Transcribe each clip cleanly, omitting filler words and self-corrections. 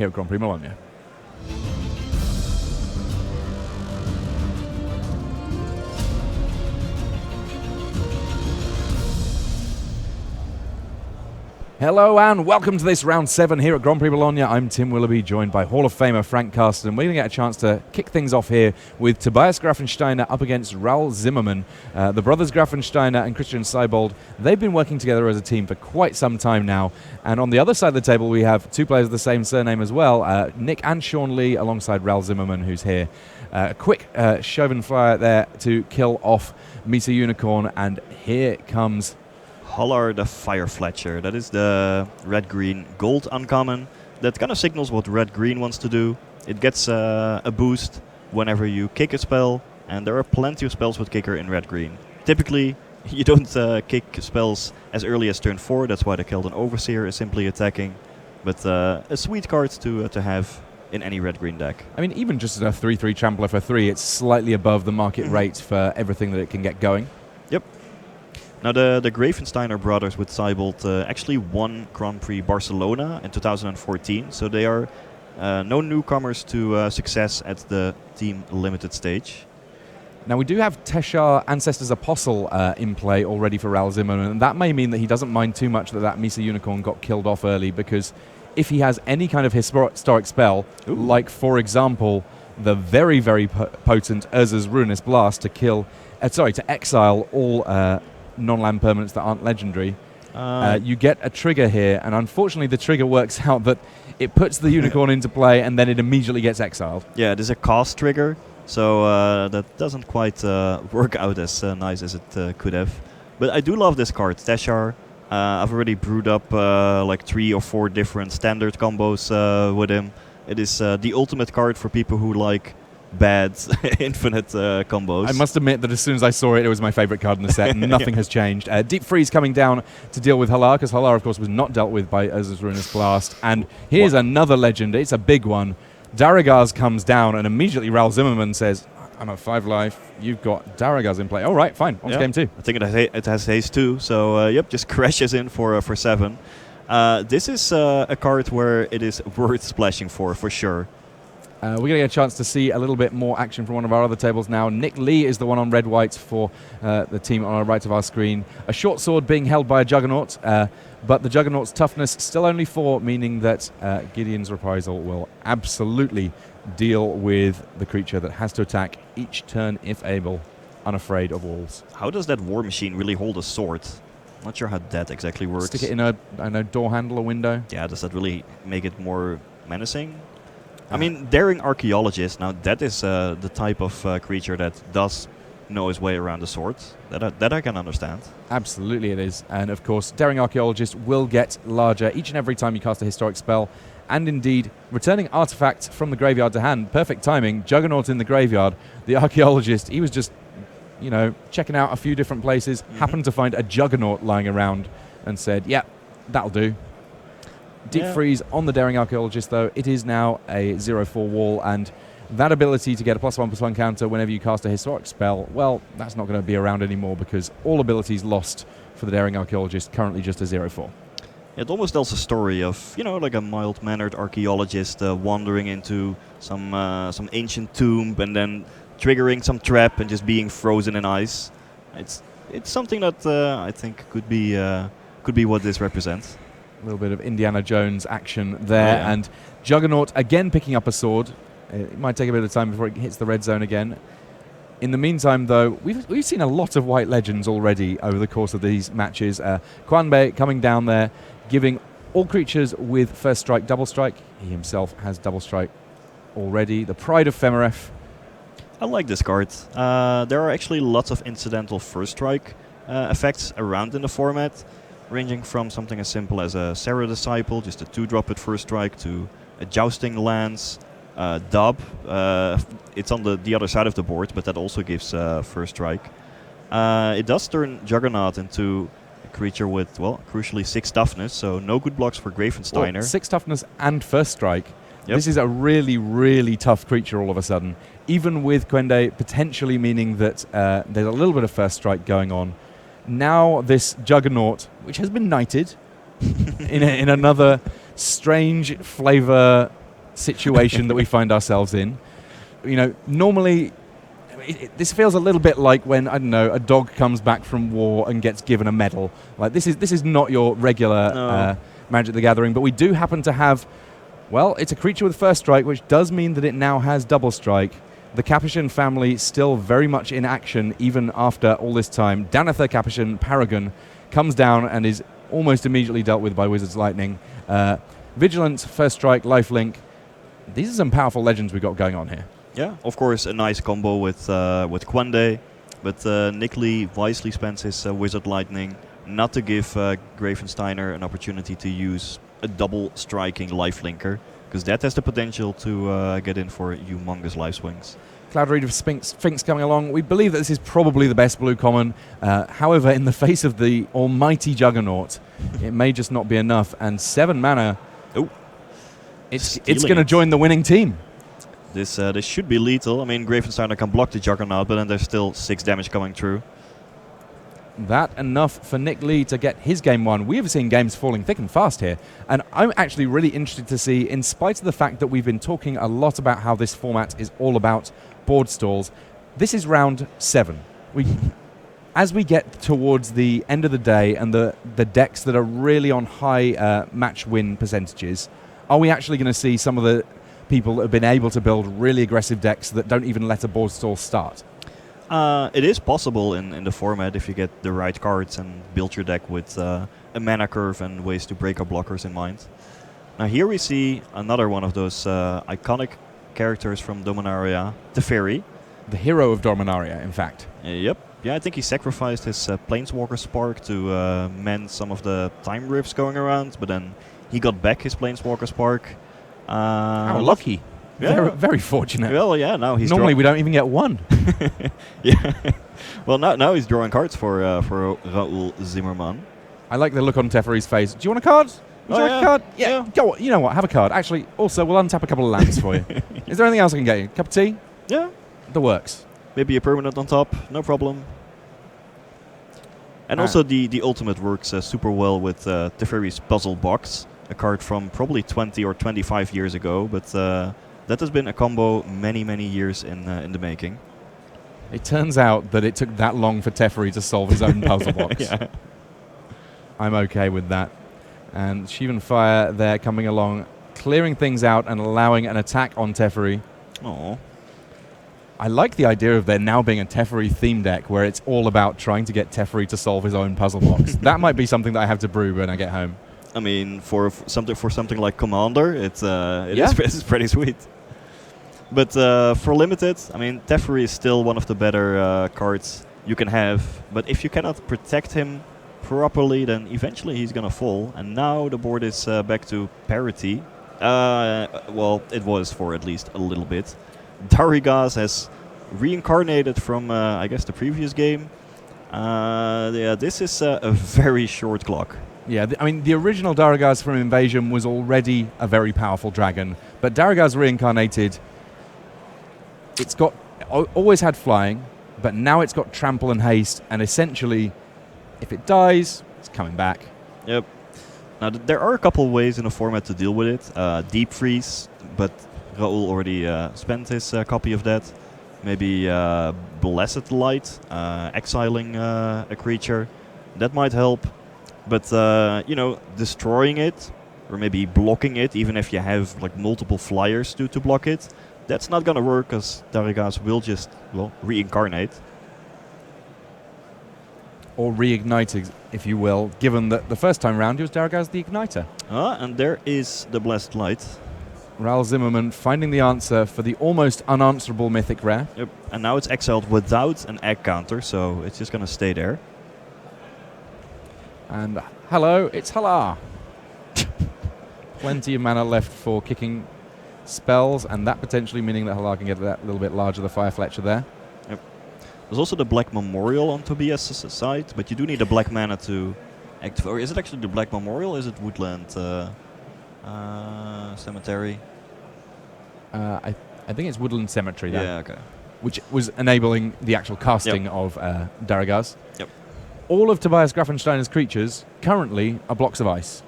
here at Grand Prix Bologna. Hello and welcome to this round 7 here at Grand Prix Bologna. I'm Tim Willoughby, joined by Hall of Famer Frank Carsten. We're going to get a chance to kick things off here with Tobias Grafensteiner up against Raul Zimmermann. The brothers Grafensteiner and Christian Seibold, they've been working together as a team for quite some time now. And on the other side of the table, we have two players of the same surname as well, Nick and Sean Lee alongside Raul Zimmermann, who's here. A quick Chauvin flyer there to kill off Misa Unicorn, and here comes Hollar the Fire Fletcher. That is the red-green gold uncommon. That kind of signals what red-green wants to do. It gets a boost whenever you kick a spell, and there are plenty of spells with kicker in red-green. Typically, you don't kick spells as early as turn 4, that's why the Keldan Overseer is simply attacking. But a sweet card to have in any red-green deck. I mean, even just a 3-3 Trampler for 3, it's slightly above the market rate for everything that it can get going. Yep. Now, the Grafensteiner brothers with Seibold actually won Grand Prix Barcelona in 2014, so they are no newcomers to success at the team limited stage. Now, we do have Teshar Ancestor's Apostle in play already for Raul Zimmermann, and that may mean that he doesn't mind too much that Misa Unicorn got killed off early, because if he has any kind of historic spell, like, for example, the very, very potent Urza's Ruinous Blast to exile all non-land permanents that aren't legendary, you get a trigger here, and unfortunately the trigger works out that it puts the unicorn into play and then it immediately gets exiled. Yeah, it is a cast trigger, so that doesn't quite work out as nice as it could have. But I do love this card, Teshar. I've already brewed up like 3 or 4 different standard combos with him. It is the ultimate card for people who like bad infinite combos. I must admit that as soon as I saw it, it was my favorite card in the set. Nothing has changed. Deep Freeze coming down to deal with Hollar, because Hollar, of course, was not dealt with by Urza's Ruinous Blast. And here's another legend. It's a big one. Daragaz comes down, and immediately Raul Zimmermann says, I'm at 5 life. You've got Daragaz in play. All right, fine. On to game 2. I think it has haste too. So, just crashes in for 7. This is a card where it is worth splashing for sure. We're going to get a chance to see a little bit more action from one of our other tables now. Nick Lee is the one on red-white for the team on our right of our screen. A short sword being held by a Juggernaut, but the Juggernaut's toughness still only 4, meaning that Gideon's Reprisal will absolutely deal with the creature that has to attack each turn, if able, unafraid of walls. How does that War Machine really hold a sword? Not sure how that exactly works. Stick it in a door handle or window. Yeah, does that really make it more menacing? I mean, Daring Archaeologist, now that is the type of creature that does know his way around the sword. That I can understand. Absolutely it is. And of course, Daring Archaeologist will get larger each and every time you cast a historic spell. And indeed, returning artifact from the graveyard to hand. Perfect timing. Juggernaut in the graveyard. The Archaeologist, he was just, checking out a few different places, happened to find a Juggernaut lying around and said, yeah, that'll do. Deep Freeze on the Daring Archaeologist, though. It is now a 0-4 wall, and that ability to get a +1/+1 counter whenever you cast a historic spell, well, that's not going to be around anymore because all abilities lost for the Daring Archaeologist, currently just a 0-4. It almost tells a story of, like a mild-mannered archaeologist wandering into some ancient tomb and then triggering some trap and just being frozen in ice. It's something that I think could be what this represents. A little bit of Indiana Jones action there, and Juggernaut again picking up a sword. It might take a bit of time before it hits the red zone again. In the meantime, though, we've seen a lot of white legends already over the course of these matches. Kwanbei coming down there, giving all creatures with first strike double strike. He himself has double strike already. The Pride of Femeref. I like this card. There are actually lots of incidental first strike effects around in the format, ranging from something as simple as a Sarah Disciple, just a 2-drop with first strike, to a Jousting Lance, Dub. It's on the other side of the board, but that also gives first strike. It does turn Juggernaut into a creature with, crucially 6 toughness, so no good blocks for Grafensteiner. Well, 6 toughness and first strike. Yep. This is a really, really tough creature all of a sudden. Even with Quende potentially meaning that there's a little bit of first strike going on. Now this Juggernaut, which has been knighted in another strange flavor situation that we find ourselves in. You know, normally this feels a little bit like when, I don't know, a dog comes back from war and gets given a medal. Like this is not your regular Magic the Gathering, but we do happen to have, well, it's a creature with first strike, which does mean that it now has double strike. The Capuchin family still very much in action even after all this time. Danitha Capuchin Paragon comes down and is almost immediately dealt with by Wizard's Lightning. Vigilant, first strike, lifelink. These are some powerful legends we've got going on here. Yeah, of course, a nice combo with Quende, but Nick Lee wisely spends his Wizard Lightning not to give Gravensteiner an opportunity to use a double striking lifelinker, because that has the potential to get in for humongous life swings. Cloud Reader Sphinx coming along. We believe that this is probably the best blue common. However, in the face of the almighty Juggernaut, it may just not be enough. And 7 mana, it's going to join the winning team. This should be lethal. I mean, Gravensteiner can block the Juggernaut, but then there's still 6 damage coming through. That enough for Nick Lee to get his game won. We have seen games falling thick and fast here. And I'm actually really interested to see, in spite of the fact that we've been talking a lot about how this format is all about board stalls, this is round 7. As we get towards the end of the day and the decks that are really on high match win percentages, are we actually going to see some of the people that have been able to build really aggressive decks that don't even let a board stall start? It is possible in the format if you get the right cards and build your deck with a mana curve and ways to break up blockers in mind. Now here we see another one of those iconic characters from Dominaria, Teferi. The hero of Dominaria, in fact. Yep. Yeah, I think he sacrificed his Planeswalker Spark to mend some of the time rifts going around, but then he got back his Planeswalker Spark. How lucky. Yeah. Very, very fortunate. Well, yeah, now he's... Normally we don't even get one. Yeah. Well, now he's drawing cards for Raoul Zimmerman. I like the look on Teferi's face. Do you want a card? Would you like a card? Yeah. Go on. You know what? Have a card. Actually, also, we'll untap a couple of lands for you. Is there anything else I can get you? Cup of tea? Yeah. The works. Maybe a permanent on top. No problem. And also the ultimate works super well with Teferi's Puzzle Box. A card from probably 20 or 25 years ago, but that has been a combo many, many years in the making. It turns out that it took that long for Teferi to solve his own puzzle box. Yeah. I'm okay with that. And Shivan Fire there coming along, clearing things out and allowing an attack on Teferi. Aww. I like the idea of there now being a Teferi theme deck where it's all about trying to get Teferi to solve his own puzzle box. That might be something that I have to brew when I get home. I mean, for something like Commander, it is pretty sweet. But for Limited, I mean, Teferi is still one of the better cards you can have. But if you cannot protect him properly, then eventually he's gonna fall. And now the board is back to parity. Well, it was for at least a little bit. Darigas has reincarnated from, I guess, the previous game. Yeah, this is a very short clock. Yeah, I mean, the original Darigas from Invasion was already a very powerful dragon, but Darigas reincarnated, it's got always had flying, but now it's got trample and haste, and essentially, if it dies, it's coming back. Yep. Now, there are a couple ways in the format to deal with it. Deep freeze, but Raoul already spent his copy of that. Maybe Blessed Light, exiling a creature. That might help. But, you know, destroying it, or maybe blocking it, even if you have like multiple flyers to block it, that's not going to work, because Darigas will just, well, reincarnate. Or reignite, if you will, given that the first time round he was Darigas the Igniter. And there is the Blessed Light. Raoul Zimmerman finding the answer for the almost unanswerable mythic rare. Yep. And now it's exiled without an egg counter, so it's just going to stay there. And hello, it's Halar. Plenty of mana left for kicking spells, and that potentially meaning that Halar can get that little bit larger, the Fire Fletcher there. Yep. There's also the Black Memorial on Tobias' side, but you do need a black mana to activate. Or is it actually the Black Memorial? Is it Woodland Cemetery? I think it's Woodland Cemetery there. Yeah, okay. Which was enabling the actual casting of Darigas. Yep. All of Tobias Grafensteiner's creatures currently are blocks of ice.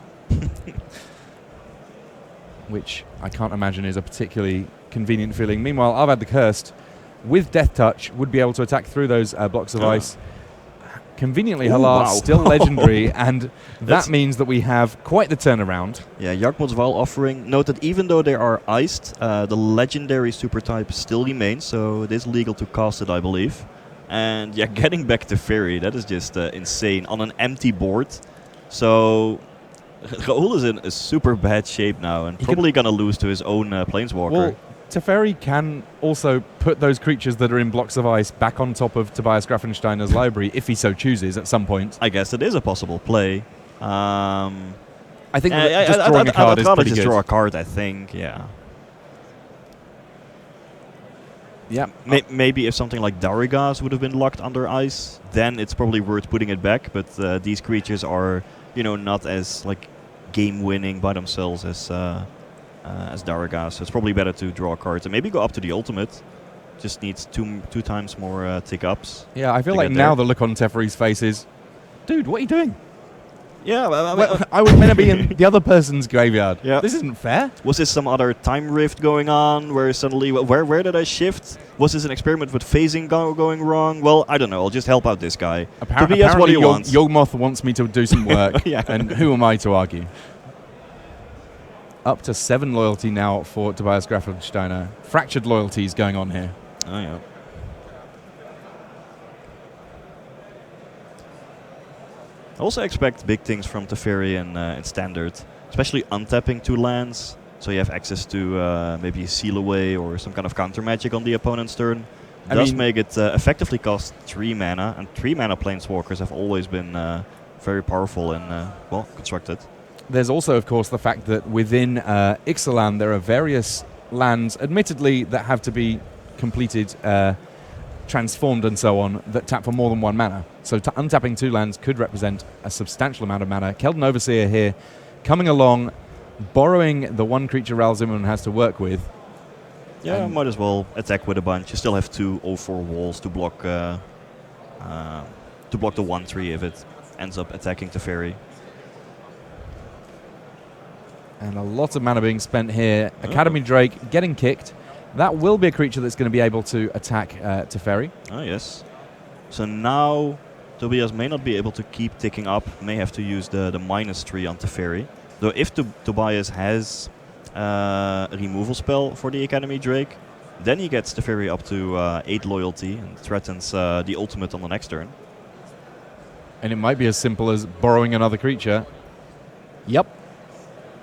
which I can't imagine is a particularly convenient feeling. Meanwhile, I've had the Cursed with Death Touch would be able to attack through those blocks of ice. Conveniently, Halar still legendary, and that means that we have quite the turnaround. Yeah, Yakmod's Vial Offering. Note that even though they are iced, the legendary super type still remains, so it is legal to cast it, I believe. And yeah, getting back to Fairy, that is just insane on an empty board. So Raoul is in a super bad shape now, and probably going to lose to his own Planeswalker. Well, Teferi can also put those creatures that are in blocks of ice back on top of Tobias Grafensteiner's library, if he so chooses at some point. I guess it is a possible play. I think just drawing a card is pretty good. Just draw a card, I think, yeah. Yeah. Maybe if something like Darigas would have been locked under ice, then it's probably worth putting it back. But these creatures are, not as like game-winning by themselves as Darigas. So it's probably better to draw cards and maybe go up to the ultimate. Just needs two times more tick-ups. Yeah, I feel like now the look on Teferi's face is, dude, what are you doing? Yeah, I was meant to be in the other person's graveyard. Yeah. This isn't fair. Was this some other time rift going on where suddenly, where did I shift? Was this an experiment with phasing going wrong? Well, I don't know. I'll just help out this guy. Apparently, what he wants. Yawgmoth wants me to do some work, Yeah. and who am I to argue? Up to 7 loyalty now for Tobias Grafensteiner. Fractured loyalties going on here. Oh, yeah. I also expect big things from Teferi in Standard, especially untapping 2 lands, so you have access to maybe Seal Away or some kind of counter magic on the opponent's turn. Does make it effectively cost 3 mana, and 3 mana Planeswalkers have always been very powerful and well constructed. There's also, of course, the fact that within Ixalan there are various lands, admittedly, that have to be completed, transformed and so on, that tap for more than 1 mana. So untapping 2 lands could represent a substantial amount of mana. Keldon Overseer here coming along, borrowing the 1 creature Ral Zimmerman has to work with. Yeah, might as well attack with a bunch. You still have 2 0/4 walls to block the 1/3 if it ends up attacking Teferi. And a lot of mana being spent here. Academy Drake getting kicked. That will be a creature that's going to be able to attack Teferi. Oh, yes. So now Tobias may not be able to keep ticking up, may have to use the -3 on Teferi. Though if Tobias has a removal spell for the Academy Drake, then he gets Teferi up to 8 loyalty and threatens the ultimate on the next turn. And it might be as simple as borrowing another creature. Yep.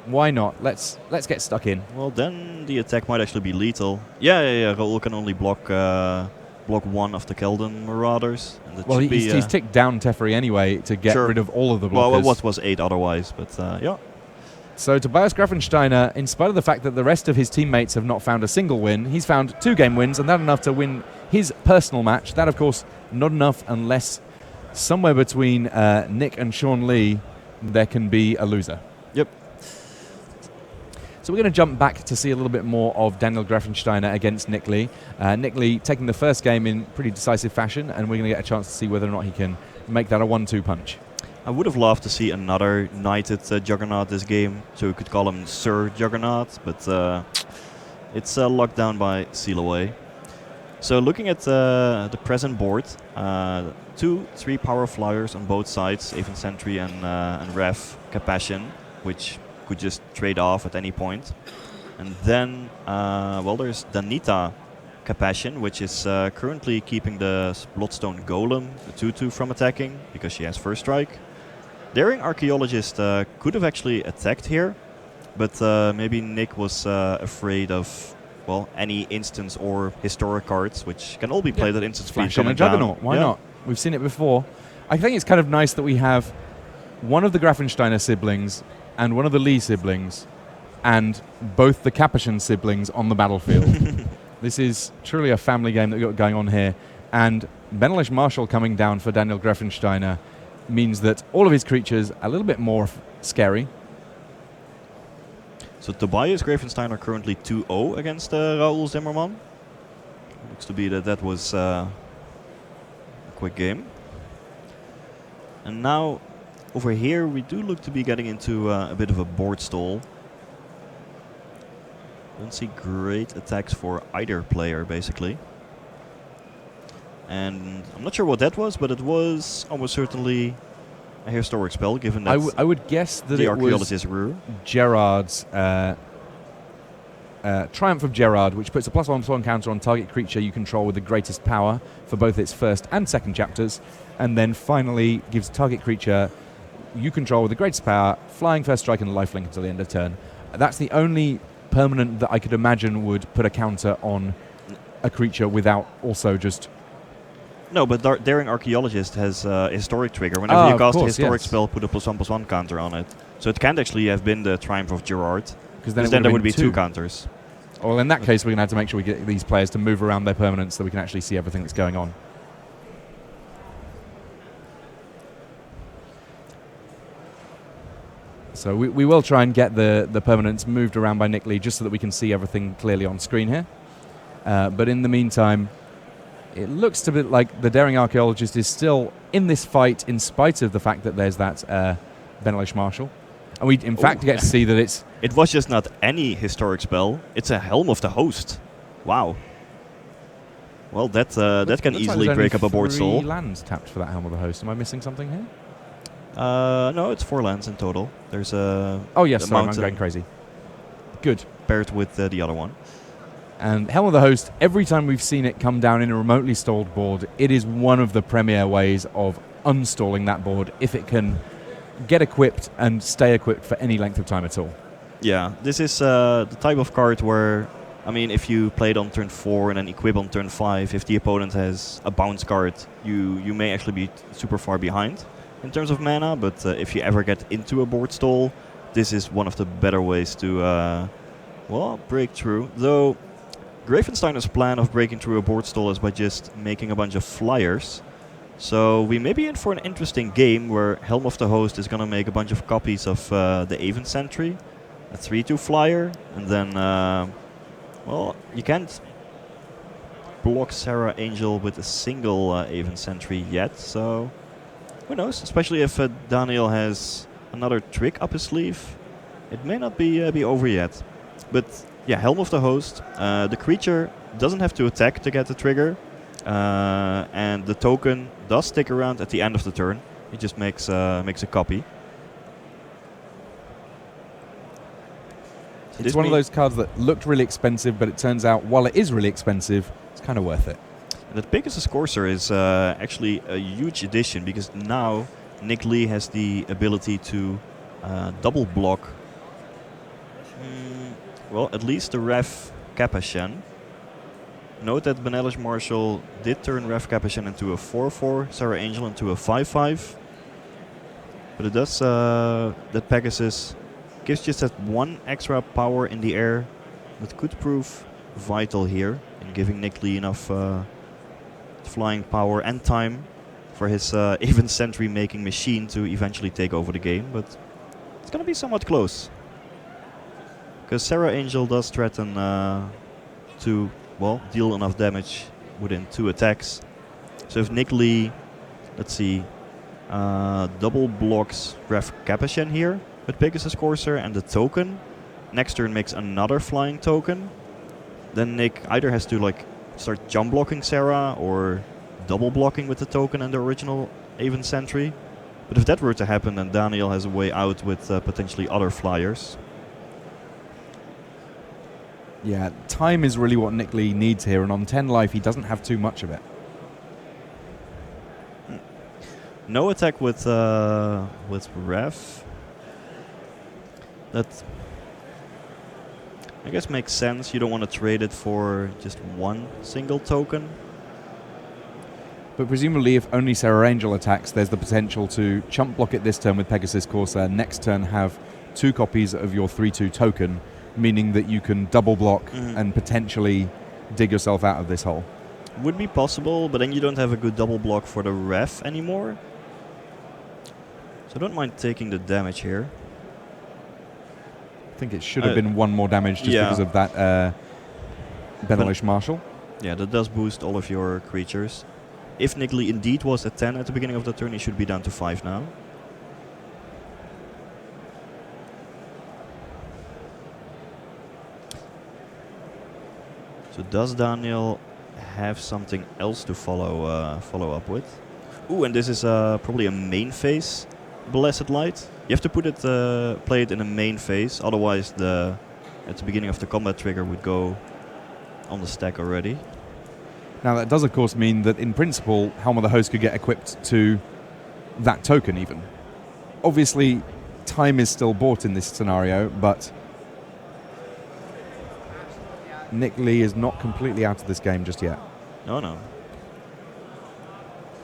Why not? Let's get stuck in. Well, then the attack might actually be lethal. Yeah. Raoul can only block 1 of the Keldon Marauders. And well, he's ticked down Teferi anyway to get rid of all of the blockers. Well, what was 8 otherwise, but yeah. So Tobias Grafensteiner, in spite of the fact that the rest of his teammates have not found a single win, he's found 2 game wins, and that enough to win his personal match. That, of course, not enough unless somewhere between Nick and Sean Lee there can be a loser. Yep. So we're going to jump back to see a little bit more of Daniel Grafensteiner against Nick Lee. Nick Lee taking the first game in pretty decisive fashion, and we're going to get a chance to see whether or not he can make that a 1-2 punch. I would have loved to see another Knighted Juggernaut this game, so we could call him Sir Juggernaut, but it's locked down by Seal Away. So looking at the present board, 2 3 power flyers on both sides, Aven Sentry and Rev Capassion, which could just trade off at any point. And then, well, there's Danita Capassion, which is currently keeping the Bloodstone Golem, the 2/2, from attacking, because she has first strike. Daring Archaeologist could have actually attacked here, but maybe Nick was afraid of, well, any instance or historic cards, which can all be played at instant speed. Flash in a Juggernaut, why not? We've seen it before. I think it's kind of nice that we have one of the Grafensteiner siblings and one of the Lee siblings and both the Capuchin siblings on the battlefield. This is truly a family game that we've got going on here. And Benelish Marshall coming down for Daniel Grafensteiner means that all of his creatures are a little bit more scary. So Tobias Grafensteiner currently 2-0 against Raoul Zimmerman. Looks to be that was a quick game. And now over here we do look to be getting into a bit of a board stall. Don't see great attacks for either player, basically. And I'm not sure what that was, but it was almost certainly a historic spell, given that I would guess that the it was Archaeologist Rure. Gerard's Triumph of Gerard, which puts a +1/+1 counter on target creature you control with the greatest power for both its first and second chapters, and then finally gives target creature you control with the greatest power, flying, first strike, and lifelink until the end of turn. That's the only permanent that I could imagine would put a counter on a creature without also just... No, but Daring Archaeologist has a historic trigger. Whenever you cast a historic spell, put a +1/+1 counter on it. So it can't actually have been the Triumph of Gerard, because then there would be two counters. Well, in that case, we're going to have to make sure we get these players to move around their permanents so we can actually see everything that's going on. So we will try and get the permanents moved around by Nick Lee just so that we can see everything clearly on screen here. But in the meantime, it looks to be like the Daring Archaeologist is still in this fight in spite of the fact that there's that Benelish Marshal. And we, in fact, get to see that it's... It was just not any historic spell. It's a Helm of the Host. Wow. Well, that can easily break up a board stall. 3 lands tapped for that Helm of the Host. Am I missing something here? No, it's 4 lands in total. There's a Oh yes, sorry, I'm mountain going crazy. Good. paired with the other one. And Helm of the Host, every time we've seen it come down in a remotely stalled board, it is one of the premier ways of unstalling that board if it can get equipped and stay equipped for any length of time at all. Yeah, this is the type of card where, I mean, if you play it on turn 4 and then equip on turn 5, if the opponent has a bounce card, you may actually be super far behind in terms of mana, but if you ever get into a board stall, this is one of the better ways to, well, break through. Though, Gravensteiner's plan of breaking through a board stall is by just making a bunch of flyers. So we may be in for an interesting game where Helm of the Host is going to make a bunch of copies of the Aven Sentry, a 3/2 flyer, and then, well, you can't block Sarah Angel with a single Aven Sentry yet, so who knows, especially if Daniel has another trick up his sleeve. It may not be over yet. But yeah, Helm of the Host, the creature doesn't have to attack to get the trigger, and the token does stick around at the end of the turn. It just makes a copy. So it's one of those cards that looked really expensive, but it turns out while it is really expensive, it's kind of worth it. That Pegasus Courser is actually a huge addition, because now Nick Lee has the ability to double block, well, at least the Ref Capuchin. Note that Benelish Marshal did turn Ref Capuchin into a 4/4, Sarah Angel into a 5/5. But it does, that Pegasus gives just that one extra power in the air that could prove vital here in giving Nick Lee enough flying power and time for his Aven Sentry making machine to eventually take over the game. But it's going to be somewhat close, because Sarah Angel does threaten to, well, deal enough damage within 2 attacks. So if Nick Lee, let's see, double blocks Ref Capuchin here with Pegasus Courser and the token, next turn makes another flying token, then Nick either has to like start jump blocking Sarah or double blocking with the token and the original Aven Sentry. But if that were to happen, then Daniel has a way out with potentially other flyers. Yeah, time is really what Nick Lee needs here, and on 10 life he doesn't have too much of it. No attack with Ref. That, I guess, makes sense. You don't want to trade it for just one single token. But presumably if only Sarah Angel attacks, there's the potential to chump block it this turn with Pegasus Courser, next turn have 2 copies of your 3/2 token, meaning that you can double block and potentially dig yourself out of this hole. Would be possible, but then you don't have a good double block for the Ref anymore. So I don't mind taking the damage here. I think it should have been 1 more damage just because of that Benelish Marshal. Yeah, that does boost all of your creatures. If Nick Lee indeed was at 10 at the beginning of the turn, he should be down to 5 now. So does Daniel have something else to follow up with? Ooh, and this is probably a main phase Blessed Light. You have to play it in a main phase, otherwise at the beginning of the combat trigger would go on the stack already. Now that does of course mean that in principle Helm of the Host could get equipped to that token even. Obviously time is still bought in this scenario, but Nick Lee is not completely out of this game just yet. No.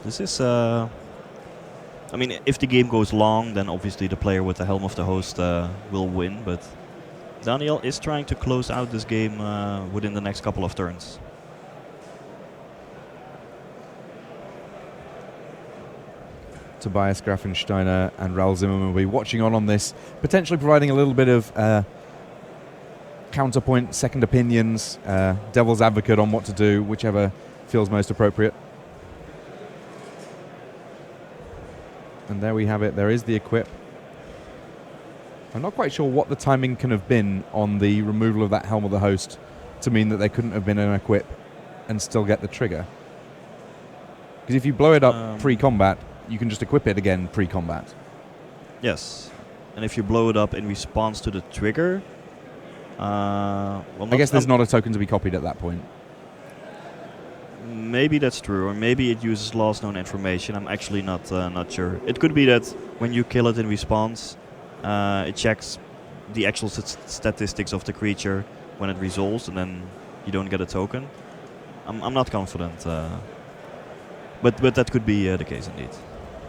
This is I mean, if the game goes long, then obviously the player with the Helm of the Host will win, but Daniel is trying to close out this game within the next couple of turns. Tobias Grafensteiner and Raul Zimmerman will be watching on this, potentially providing a little bit of counterpoint, second opinions, devil's advocate on what to do, whichever feels most appropriate. And there we have it. There is the equip. I'm not quite sure what the timing can have been on the removal of that Helm of the Host to mean that there couldn't have been an equip and still get the trigger. Because if you blow it up pre-combat, you can just equip it again pre-combat. Yes. And if you blow it up in response to the trigger... I guess there's not a token to be copied at that point. Maybe that's true, or maybe it uses last known information. I'm actually not sure. It could be that when you kill it in response, it checks the actual statistics of the creature when it resolves, and then you don't get a token. I'm not confident, but that could be the case indeed.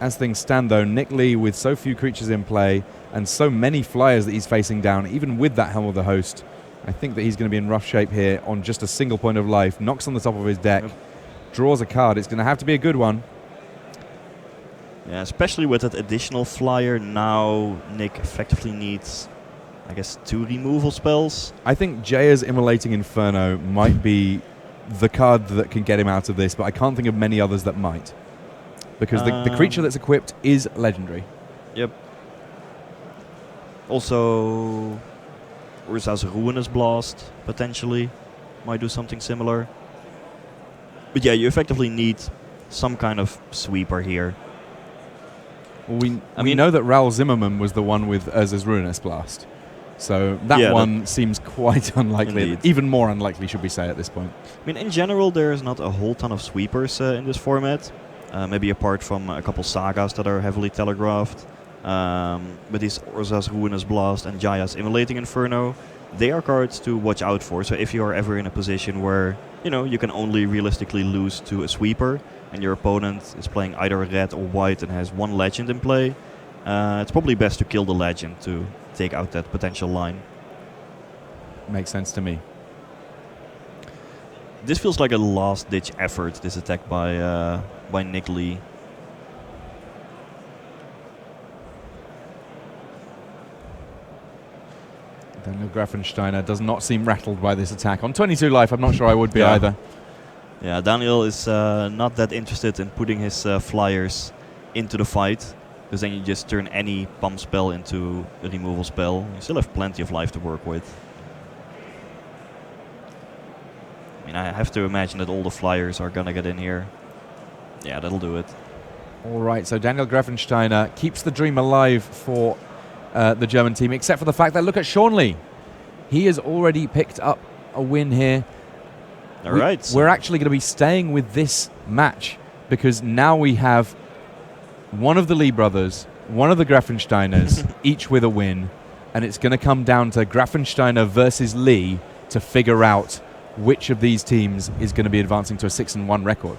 As things stand, though, Nick Lee, with so few creatures in play and so many flyers that he's facing down, even with that Helm of the Host, I think that he's going to be in rough shape here on just a single point of life. Knocks on the top of his deck, draws a card. It's going to have to be a good one. Yeah, especially with that additional flyer, now Nick effectively needs, I guess, 2 removal spells. I think Jaya's Immolating Inferno might be the card that can get him out of this, but I can't think of many others that might. Because the creature that's equipped is legendary. Yep. Also, Urza's Ruinous Blast, potentially, might do something similar. But yeah, you effectively need some kind of sweeper here. Well, we know that Raul Zimmerman was the one with Urza's Ruinous Blast. So that one seems quite unlikely. Indeed. Even more unlikely, should we say, at this point. I mean, in general, there's not a whole ton of sweepers in this format. Maybe apart from a couple sagas that are heavily telegraphed. But these Urza's Ruinous Blast and Jaya's Immolating Inferno, they are cards to watch out for. So if you are ever in a position where, you can only realistically lose to a sweeper, and your opponent is playing either red or white and has 1 legend in play, it's probably best to kill the legend to take out that potential line. Makes sense to me. This feels like a last-ditch effort, this attack by Nick Lee. Daniel Grafensteiner does not seem rattled by this attack. On 22 life, I'm not sure I would be either. Yeah, Daniel is not that interested in putting his flyers into the fight, because then you just turn any pump spell into a removal spell. You still have plenty of life to work with. I mean, I have to imagine that all the flyers are gonna get in here. Yeah, that'll do it. All right, so Daniel Grafensteiner keeps the dream alive for the German team, except for the fact that look at Sean Lee. He has already picked up a win here. All right. We're actually going to be staying with this match because now we have one of the Lee brothers, one of the Grafensteiners, each with a win, and it's going to come down to Grafensteiner versus Lee to figure out which of these teams is going to be advancing to a 6-1 record.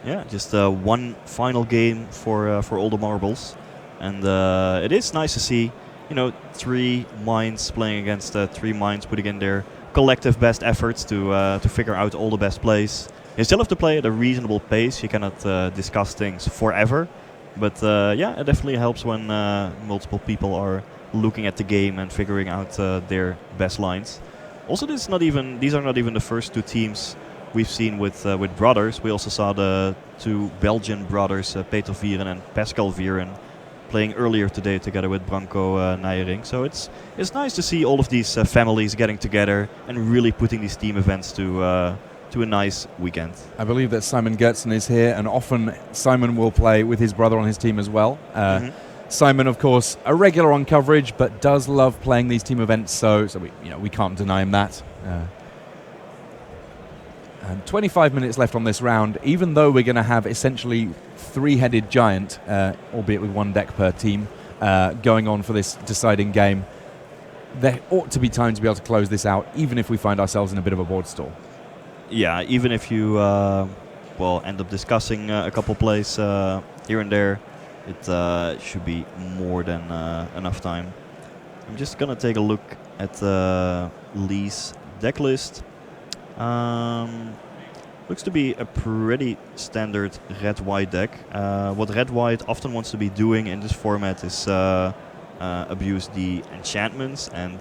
Yeah, just one final game for all the marbles, and it is nice to see, 3 minds playing against 3 minds, putting in their collective best efforts to figure out all the best plays. You still have to play at a reasonable pace. You cannot discuss things forever, but yeah, it definitely helps when multiple people are looking at the game and figuring out their best lines. Also, these are not even the first 2 teams we've seen with brothers. We also saw the 2 Belgian brothers, Peter Vieren and Pascal Vieren, playing earlier today together with Branko Nijering. So it's nice to see all of these families getting together and really putting these team events to to a nice weekend. I believe that Simon Gertzen is here, and often Simon will play with his brother on his team as well. Simon, of course, a regular on coverage, but does love playing these team events, so we can't deny him that. And 25 minutes left on this round, even though we're going to have essentially three-headed giant, albeit with one deck per team, going on for this deciding game. There ought to be time to be able to close this out, even if we find ourselves in a bit of a board stall. Yeah, even if you end up discussing a couple plays here and there, it should be more than enough time. I'm just gonna take a look at Lee's deck list. Looks to be a pretty standard red-white deck. What red-white often wants to be doing in this format is abuse the enchantments and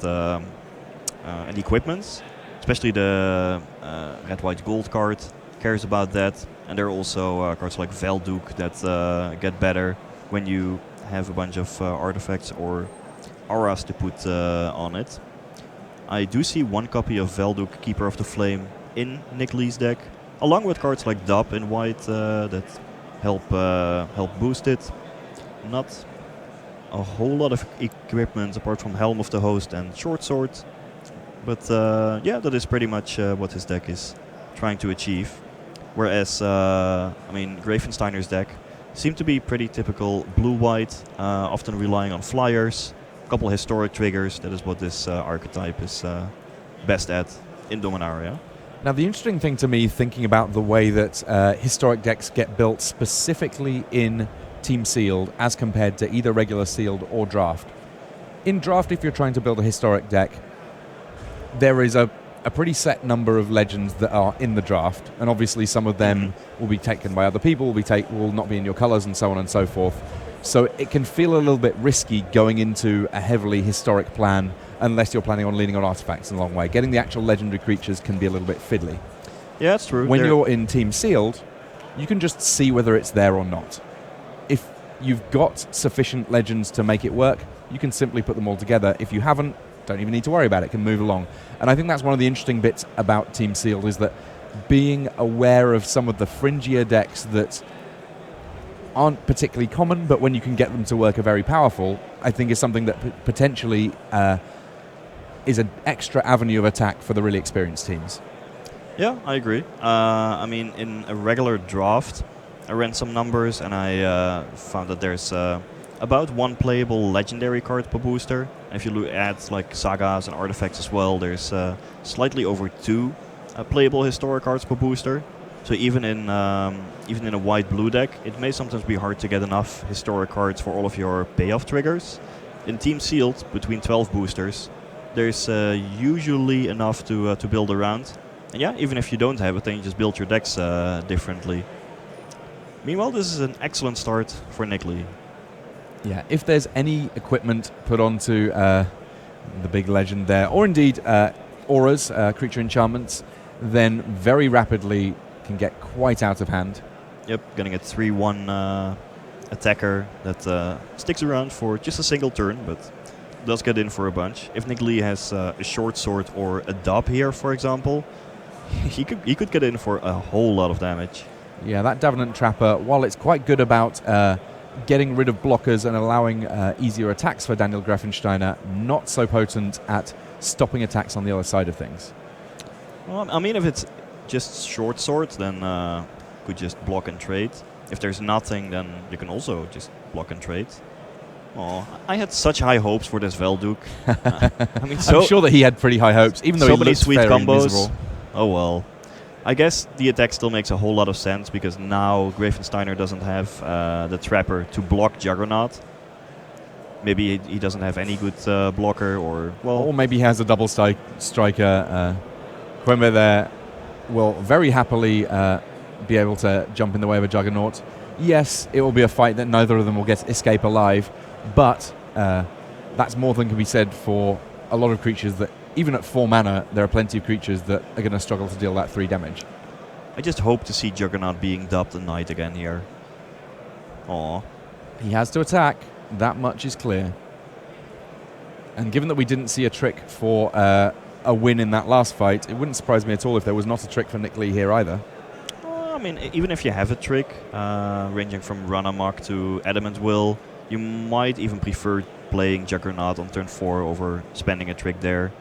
equipments. Especially the red-white gold card cares about that. And there are also cards like Velduk that get better when you have a bunch of artifacts or auras to put on it. I do see one copy of Velduk, Keeper of the Flame, in Nick Lee's deck, along with cards like Dub in white that help boost it. Not a whole lot of equipment apart from Helm of the Host and Short Sword. But that is pretty much what his deck is trying to achieve. Whereas, Gravensteiner's deck seemed to be pretty typical blue-white, often relying on flyers, a couple historic triggers. That is what this archetype is best at in Dominaria. Now, the interesting thing to me, thinking about the way that historic decks get built specifically in Team Sealed as compared to either regular Sealed or Draft. In Draft, if you're trying to build a historic deck, there is a pretty set number of legends that are in the draft, and obviously some of them will be taken by other people, will not be in your colors, and so on and so forth. So it can feel a little bit risky going into a heavily historic plan unless you're planning on leaning on artifacts in a long way. Getting the actual legendary creatures can be a little bit fiddly. Yeah, that's true. When you're in Team Sealed, you can just see whether it's there or not. If you've got sufficient legends to make it work, you can simply put them all together. If you haven't, don't even need to worry about it, can move along. And I think that's one of the interesting bits about Team Sealed, is that being aware of some of the fringier decks that aren't particularly common, but when you can get them to work are very powerful, I think is something that potentially is an extra avenue of attack for the really experienced teams. Yeah, I agree. In a regular draft, I ran some numbers and I found that there's about one playable legendary card per booster. And if you look at like sagas and artifacts as well, there's slightly over 2 playable historic cards per booster. So even in a white-blue deck, it may sometimes be hard to get enough historic cards for all of your payoff triggers. In Team Sealed, between 12 boosters, there's usually enough to build around. And yeah, even if you don't have it, then you just build your decks differently. Meanwhile, this is an excellent start for Nick Lee. Yeah, if there's any equipment put onto the big legend there, or indeed auras, creature enchantments, then very rapidly can get quite out of hand. Yep, gonna get 3-1 attacker that sticks around for just a single turn, but does get in for a bunch. If Nick Lee has a short sword or a dub here, for example, he could get in for a whole lot of damage. Yeah, that Davenant Trapper, while it's quite good about getting rid of blockers and allowing easier attacks for Daniel Grafensteiner, not so potent at stopping attacks on the other side of things. Well, I mean, if it's just short sword, then could just block and trade. If there's nothing, then you can also just block and trade. Oh, I had such high hopes for this Velduk. I'm sure that he had pretty high hopes, even though so he many looked sweet very combos. miserable. Oh well. I guess the attack still makes a whole lot of sense because now Grafensteiner doesn't have the Trapper to block Juggernaut. Maybe he doesn't have any good blocker, or maybe he has a double striker. Quembe there will very happily be able to jump in the way of a Juggernaut. Yes, it will be a fight that neither of them will escape alive, but that's more than can be said for a lot of creatures that, even at 4 mana, there are plenty of creatures that are going to struggle to deal that 3 damage. I just hope to see Juggernaut being dubbed a knight again here. Aww. He has to attack, that much is clear. And given that we didn't see a trick for a win in that last fight. It wouldn't surprise me at all if there was not a trick for Nick Lee here either. I mean, even if you have a trick, ranging from Run Amok to Adamant Will, you might even prefer playing Juggernaut on turn 4 over spending a trick there.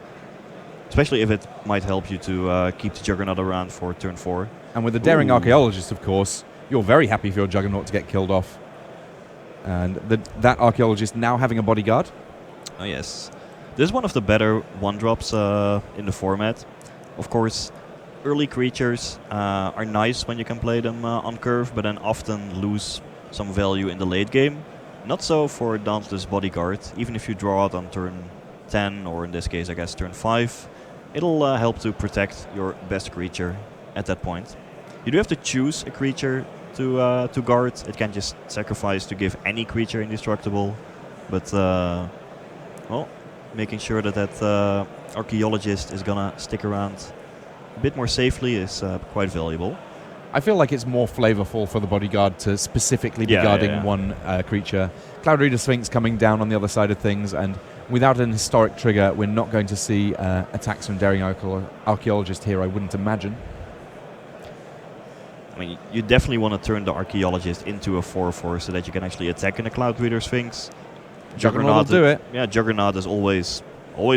Especially if it might help you to keep the Juggernaut around for turn 4. And with the Daring Archaeologist, of course, you're very happy for your Juggernaut to get killed off. And that Archaeologist now having a bodyguard. Oh yes. This is one of the better 1-drops in the format. Of course, early creatures are nice when you can play them on curve, but then often lose some value in the late game. Not so for Dauntless Bodyguard. Even if you draw it on turn 10, or in this case I guess turn 5, it'll help to protect your best creature at that point. You do have to choose a creature to guard. It can just sacrifice to give any creature indestructible, but well, making sure that Archaeologist is gonna stick around a bit more safely is quite valuable. I feel like it's more flavorful for the bodyguard to specifically be guarding one creature. Cloud Reader Sphinx coming down on the other side of things, and without an historic trigger, we're not going to see attacks from Daring Archaeologist here, I wouldn't imagine. I mean, you definitely want to turn the Archaeologist into a 4/4 so that you can actually attack in a Cloud Reader Sphinx. Juggernaut will do it. Yeah, Juggernaut is always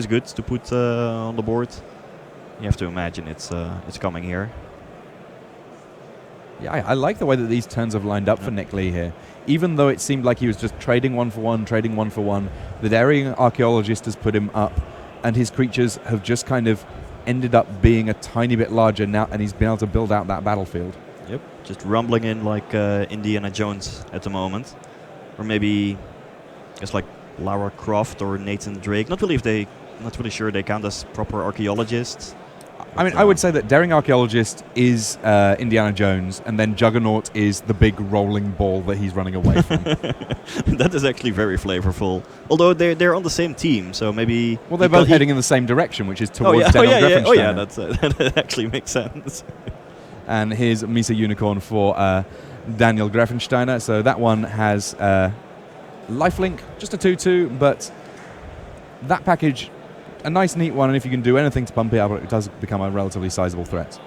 good to put on the board. You have to imagine it's coming here. Yeah, I like the way that these turns have lined up for Nick Lee here. Even though it seemed like he was just trading one for one, the Daring Archaeologist has put him up, and his creatures have just kind of ended up being a tiny bit larger now, and he's been able to build out that battlefield. Yep, just rumbling in like Indiana Jones at the moment. Or maybe it's like Lara Croft or Nathan Drake. Not really sure they count as proper archaeologists. I mean, I would say that Daring Archaeologist is Indiana Jones, and then Juggernaut is the big rolling ball that he's running away from. That is actually very flavorful. Although they're on the same team, so maybe... Well, they're both heading in the same direction, which is towards Daniel Greffensteiner. Oh yeah, that actually makes sense. And here's Misa Unicorn for Daniel Greffensteiner. So that one has lifelink, just a 2/2, but that package... a nice, neat one, and if you can do anything to pump it up, it does become a relatively sizable threat.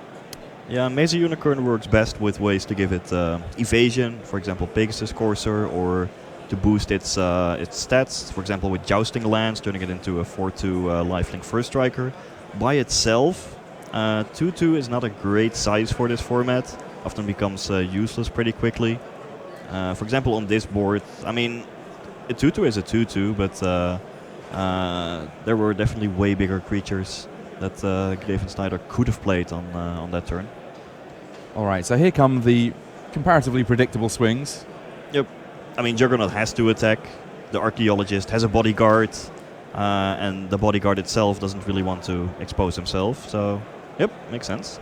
Yeah, Mesa Unicorn works best with ways to give it evasion, for example Pegasus Courser, or to boost its stats, for example with Jousting Lance, turning it into a 4/2 lifelink first striker. By itself, 2/2 is not a great size for this format, often becomes useless pretty quickly. For example on this board, I mean, a 2/2 is a 2/2, but there were definitely way bigger creatures that Greffensteiner could have played on that turn. All right, so here come the comparatively predictable swings. Yep. I mean, Juggernaut has to attack. The Archaeologist has a bodyguard, and the bodyguard itself doesn't really want to expose himself. So, yep, makes sense.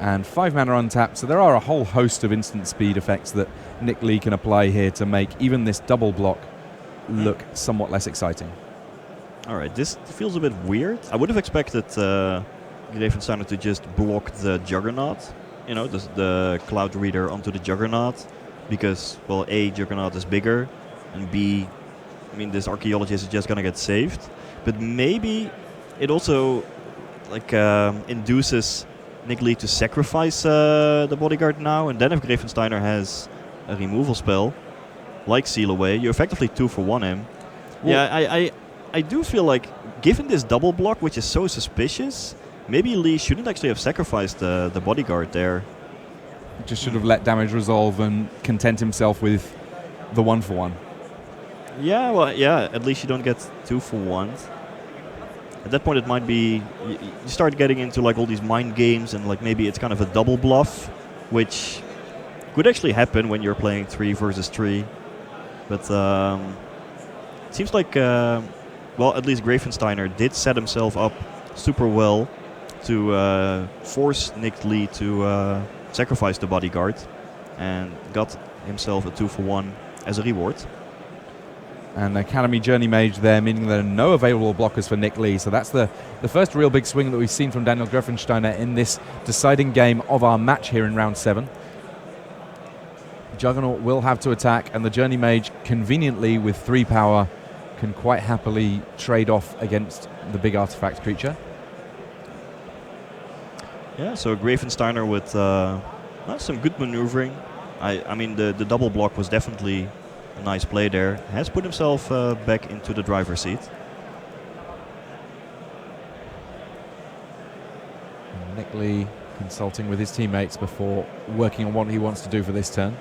And 5 mana untapped, so there are a whole host of instant speed effects that Nick Lee can apply here to make even this double block look somewhat less exciting. Alright, this feels a bit weird. I would have expected Greffensteiner to just block the Juggernaut, you know, the Cloud Reader onto the Juggernaut, because, well, A, Juggernaut is bigger, and B, I mean, this Archaeologist is just gonna get saved. But maybe it also, like, induces Nick Lee to sacrifice the bodyguard now, and then if Greffensteiner has a removal spell, like Seal Away, you effectively 2-for-1 him. Well, yeah, I do feel like, given this double block, which is so suspicious, maybe Lee shouldn't actually have sacrificed the bodyguard there. Just should have let damage resolve and content himself with the 1-for-1. Yeah, well, yeah, at least you don't get 2-for-1. At that point it might be, you start getting into like all these mind games, and like maybe it's kind of a double bluff, which could actually happen when you're playing 3 versus 3. But it seems like, well, at least Greffensteiner did set himself up super well to force Nick Lee to sacrifice the bodyguard, and got himself a 2-for-1 as a reward. And Academy Journey Mage there, meaning there are no available blockers for Nick Lee. So that's the first real big swing that we've seen from Daniel Greffensteiner in this deciding game of our match here in round 7. Juggernaut will have to attack, and the Journey Mage, conveniently with 3 power, can quite happily trade off against the big artifact creature. Yeah, so Gravensteiner with some good maneuvering. I mean, the double block was definitely a nice play there. Has put himself back into the driver's seat. Nick Lee consulting with his teammates before working on what he wants to do for this turn.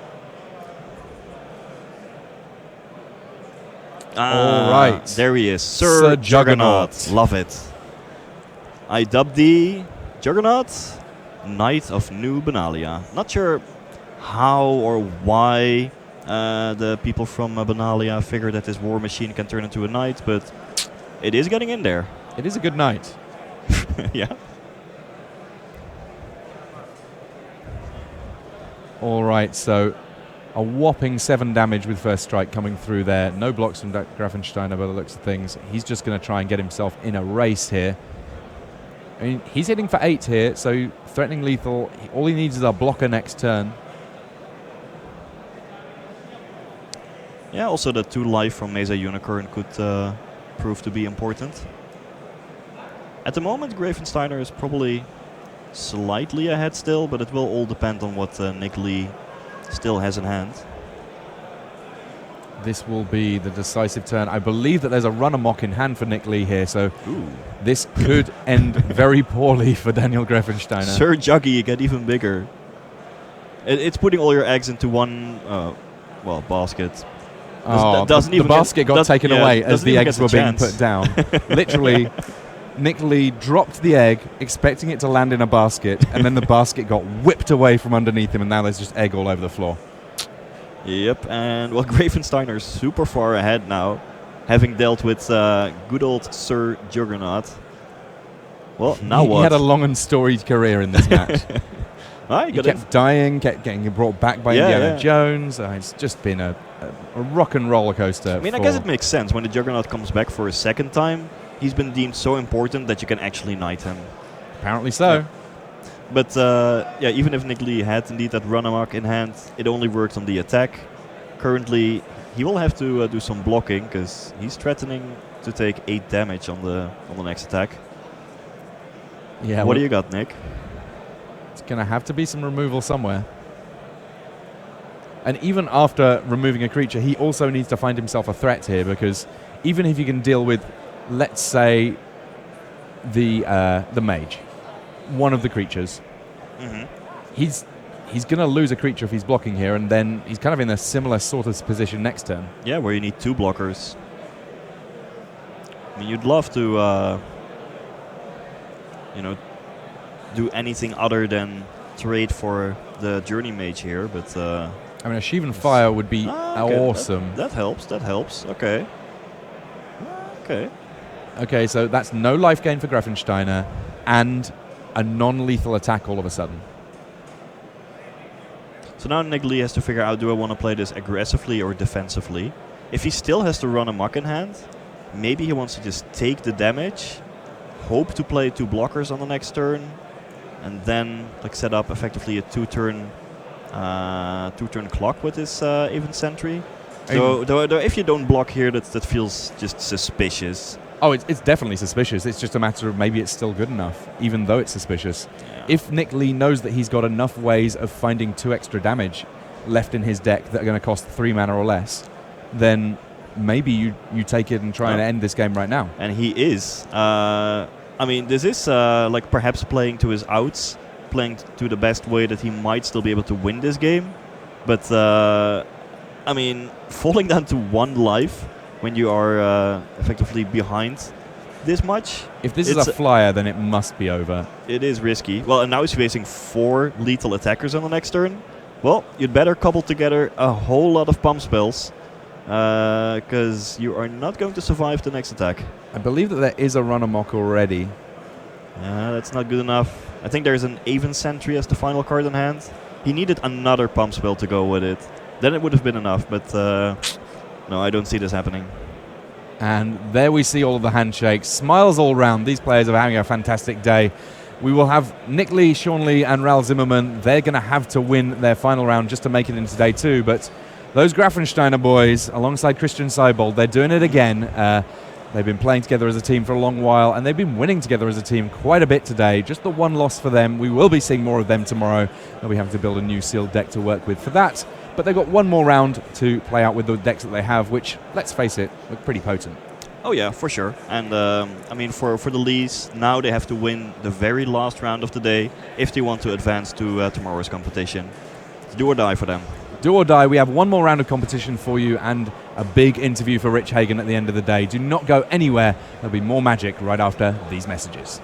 All right. There he is. Sir Juggernaut. Love it. I dubbed the Juggernaut Knight of New Benalia. Not sure how or why the people from Benalia figured that this war machine can turn into a knight, but it is getting in there. It is a good knight. Yeah. All right, so a whopping 7 damage with first strike coming through there. No blocks from Grafensteiner by the looks of things. He's just going to try and get himself in a race here. I mean, he's hitting for 8 here, so threatening lethal. All he needs is a blocker next turn. Yeah, also the 2 life from Mesa Unicorn could prove to be important. At the moment, Gravensteiner is probably slightly ahead still, but it will all depend on what Nick Lee still has in hand. This will be the decisive turn. I believe that there's a run amok in hand for Nick Lee here, so this could end very poorly for Daniel Grafensteiner. Sir Juggy, get even bigger. It's putting all your eggs into one, basket. The basket got taken away as the eggs were being put down. Literally, Nick Lee dropped the egg, expecting it to land in a basket, and then the basket got whipped away from underneath him, and now there's just egg all over the floor. Yep, and Gravensteiner is super far ahead now, having dealt with good old Sir Juggernaut. Well, now what? He had a long and storied career in this match. He kept dying, kept getting brought back by Indiana Jones. It's just been a rock and roller coaster. I mean, I guess it makes sense. When the Juggernaut comes back for a second time, he's been deemed so important that you can actually knight him. Apparently so. Yeah. But even if Nick Lee had indeed that run amok in hand, it only worked on the attack. Currently, he will have to do some blocking because he's threatening to take 8 damage on the next attack. Yeah. What do you got, Nick? It's going to have to be some removal somewhere. And even after removing a creature, he also needs to find himself a threat here, because even if you can deal with, let's say, the mage, one of the creatures, he's going to lose a creature if he's blocking here, and then he's kind of in a similar sort of position next turn. Yeah, where you need 2 blockers. I mean, you'd love to, do anything other than trade for the Journey Mage here, but... I mean, a Shivan Fire would be awesome. That helps, Okay. Okay, so that's no life gain for Grafensteiner, and a non-lethal attack all of a sudden. So now Nick Lee has to figure out, do I want to play this aggressively or defensively? If he still has to run amok in hand, maybe he wants to just take the damage, hope to play 2 blockers on the next turn, and then set up effectively a 2-turn clock with his even sentry. Though if you don't block here, that feels just suspicious. Oh, it's definitely suspicious. It's just a matter of maybe it's still good enough, even though it's suspicious. Yeah. If Nick Lee knows that he's got enough ways of finding 2 extra damage left in his deck that are going to cost 3 mana or less, then maybe you take it and try and end this game right now. And he is. This is perhaps playing to his outs, playing to the best way that he might still be able to win this game. But, falling down to 1 life when you are effectively behind this much. If this is a flyer, then it must be over. It is risky. Well, and now he's facing 4 lethal attackers on the next turn. Well, you'd better couple together a whole lot of pump spells, because you are not going to survive the next attack. I believe that there is a run amok already. That's not good enough. I think there's an Aven Sentry as the final card in hand. He needed another pump spell to go with it. Then it would have been enough, but no, I don't see this happening. And there we see all of the handshakes. Smiles all round. These players are having a fantastic day. We will have Nick Lee, Sean Lee, and Ral Zimmerman. They're going to have to win their final round just to make it into day 2. But those Grafensteiner boys, alongside Christian Seibold, they're doing it again. They've been playing together as a team for a long while, and they've been winning together as a team quite a bit today. Just the one loss for them. We will be seeing more of them tomorrow. They'll be having to build a new sealed deck to work with for that. But they've got one more round to play out with the decks that they have, which, let's face it, look pretty potent. Oh yeah, for sure. And I mean, for the Lees, now they have to win the very last round of the day if they want to advance to tomorrow's competition. It's do or die for them. Do or die. We have one more round of competition for you and a big interview for Rich Hagen at the end of the day. Do not go anywhere. There'll be more magic right after these messages.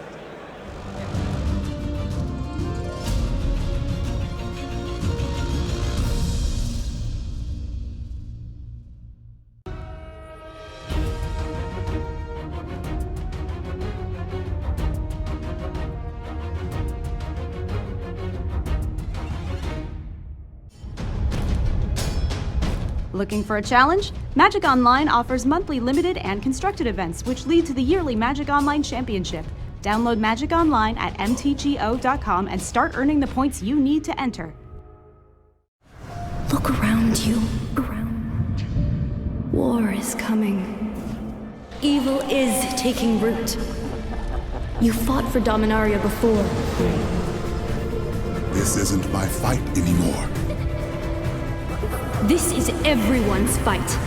Looking for a challenge? Magic Online offers monthly limited and constructed events which lead to the yearly Magic Online Championship. Download Magic Online at mtgo.com and start earning the points you need to enter. Look around you. War is coming. Evil is taking root. You fought for Dominaria before. This isn't my fight anymore. This is everyone's fight.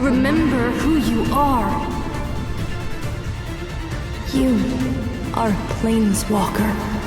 Remember who you are. You are a Planeswalker.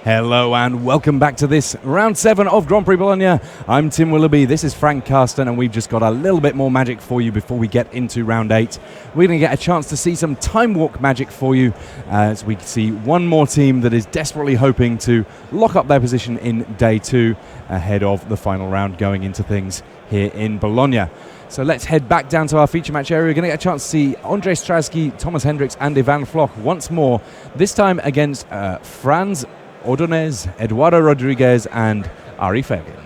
Hello and welcome back to this round 7 of Grand Prix Bologna. I'm Tim Willoughby, this is Frank Carsten, and we've just got a little bit more magic for you before we get into round 8. We're going to get a chance to see some time walk magic for you as we see one more team that is desperately hoping to lock up their position in day 2 ahead of the final round going into things here in Bologna. So let's head back down to our feature match area. We're going to get a chance to see Andrzej Straski, Thomas Hendricks and Ivan Floch once more, this time against Franz Ordonez, Eduardo Rodriguez and Ari Fegin.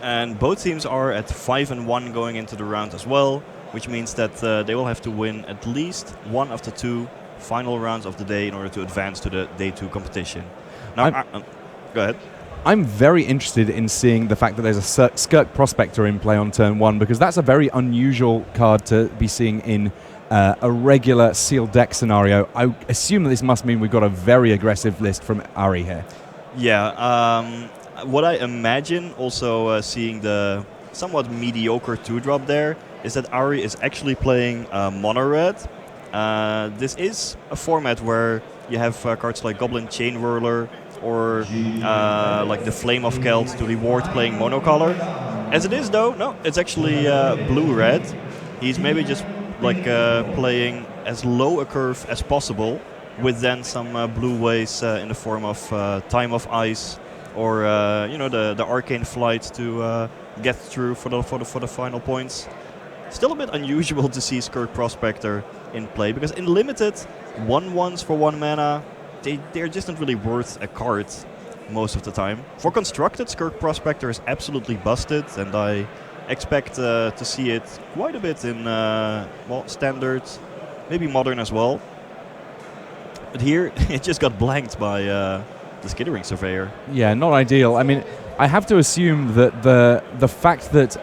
And both teams are at 5-1 going into the round as well, which means that they will have to win at least one of the 2 final rounds of the day in order to advance to the day 2 competition. Now, go ahead. I'm very interested in seeing the fact that there's a Skirk Prospector in play on turn 1, because that's a very unusual card to be seeing in a regular sealed deck scenario. I assume that this must mean we've got a very aggressive list from Ari here. Yeah, what I imagine also seeing the somewhat mediocre 2-drop there is that Ari is actually playing mono red. This is a format where you have cards like Goblin Chain Whirler or like the Flame of Kelt to reward playing monocolor. As it is though, no, it's actually blue-red. He's maybe just like playing as low a curve as possible, with then some blue ways in the form of Time of Ice or the Arcane Flight to get through for the final points. Still a bit unusual to see Skirk Prospector in play, because in limited 1/1s for 1 mana they're just not really worth a card most of the time. For constructed, Skirk Prospector is absolutely busted, and I expect to see it quite a bit in standard, maybe modern as well. But here it just got blanked by the Skittering Surveyor. Yeah, not ideal. I mean, I have to assume that the fact that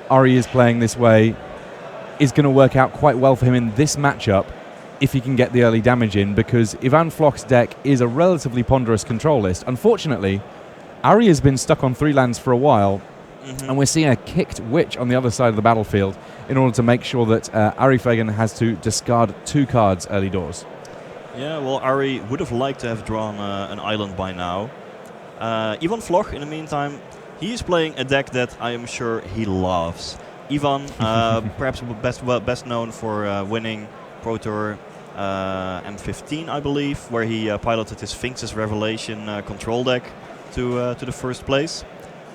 Ari is playing this way is going to work out quite well for him in this matchup if he can get the early damage in, because Ivan Floch's deck is a relatively ponderous control list. Unfortunately, Ari has been stuck on 3 lands for a while, and we're seeing a kicked Witch on the other side of the battlefield in order to make sure that Ari Fegin has to discard 2 cards early doors. Yeah, well, Ari would have liked to have drawn an island by now. Ivan Floch, in the meantime, he is playing a deck that I am sure he loves. Ivan, perhaps best known for winning Pro Tour M15, I believe, where he piloted his Sphinx's Revelation control deck to the first place.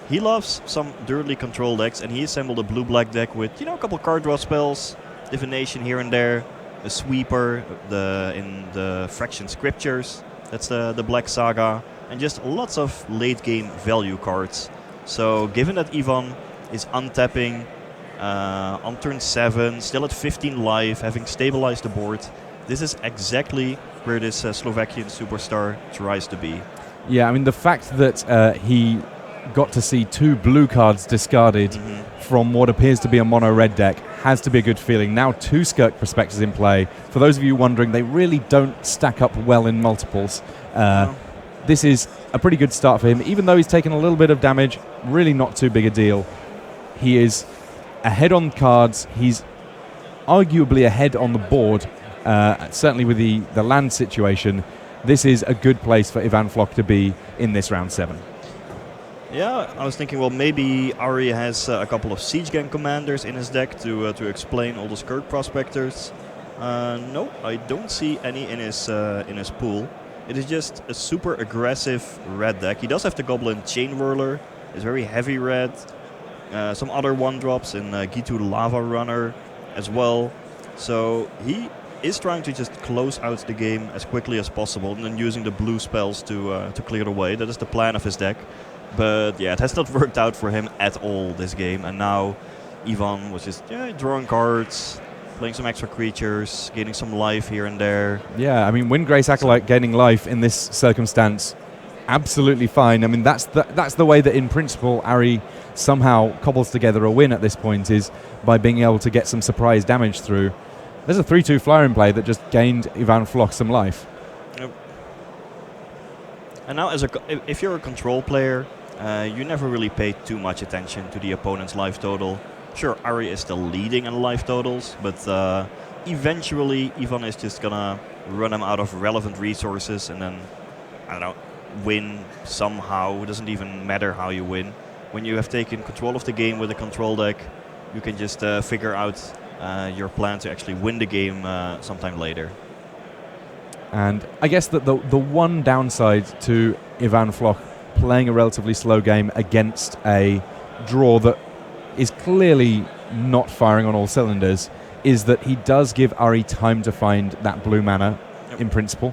He loves some dirtly control decks, and he assembled a blue-black deck with, a couple card draw spells, divination here and there, a sweeper in the Fraction Scriptures, that's the Black Saga, and just lots of late-game value cards. So given that Ivan is untapping on turn 7, still at 15 life, having stabilized the board, this is exactly where this Slovakian superstar tries to be. Yeah, I mean, the fact that he got to see 2 blue cards discarded from what appears to be a mono-red deck has to be a good feeling. Now 2 Skirk Prospectors in play. For those of you wondering, they really don't stack up well in multiples. This is a pretty good start for him. Even though he's taken a little bit of damage, really not too big a deal. He is ahead on cards. He's arguably ahead on the board, certainly with the land situation. This is a good place for Ivan Floch to be in this round 7. Yeah, I was thinking, well, maybe Ari has a couple of Siege Gang commanders in his deck to explain all the Skirk Prospectors. No, I don't see any in his pool. It is just a super aggressive red deck. He does have the Goblin Chain Whirler. It's very heavy red. Some other 1-drops in Gitu Lava Runner as well. So he is trying to just close out the game as quickly as possible, and then using the blue spells to clear the way. That is the plan of his deck. But yeah, it has not worked out for him at all this game. And now Ivan was just drawing cards, playing some extra creatures, gaining some life here and there. Yeah, I mean, Windgrace Acolyte gaining life in this circumstance, absolutely fine. I mean, that's the way that in principle Ari somehow cobbles together a win at this point, is by being able to get some surprise damage through. There's a 3/2 flyer in play that just gained Ivan Floch some life. Yep. And now, if you're a control player, you never really pay too much attention to the opponent's life total. Sure, Ari is still leading in life totals, but eventually Ivan is just gonna run him out of relevant resources, and then, I don't know, win somehow. It doesn't even matter how you win. When you have taken control of the game with a control deck, you can just figure out your plan to actually win the game sometime later. And I guess that the one downside to Ivan Floch playing a relatively slow game against a draw that is clearly not firing on all cylinders is that he does give Ari time to find that blue mana, in principle.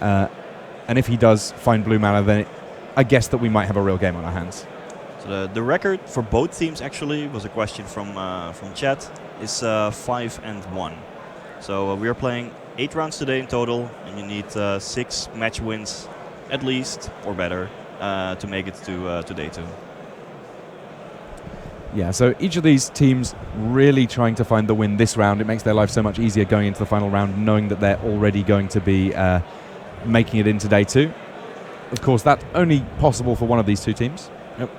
And if he does find blue mana, then I guess that we might have a real game on our hands. So the record for both teams actually was a question from chat is 5-1. So we are playing 8 rounds today in total, and you need 6 match wins at least or better to make it to day 2. Yeah, so each of these teams really trying to find the win this round. It makes their life so much easier going into the final round, knowing that they're already going to be making it into day 2. Of course, that's only possible for one of these two teams. Yep.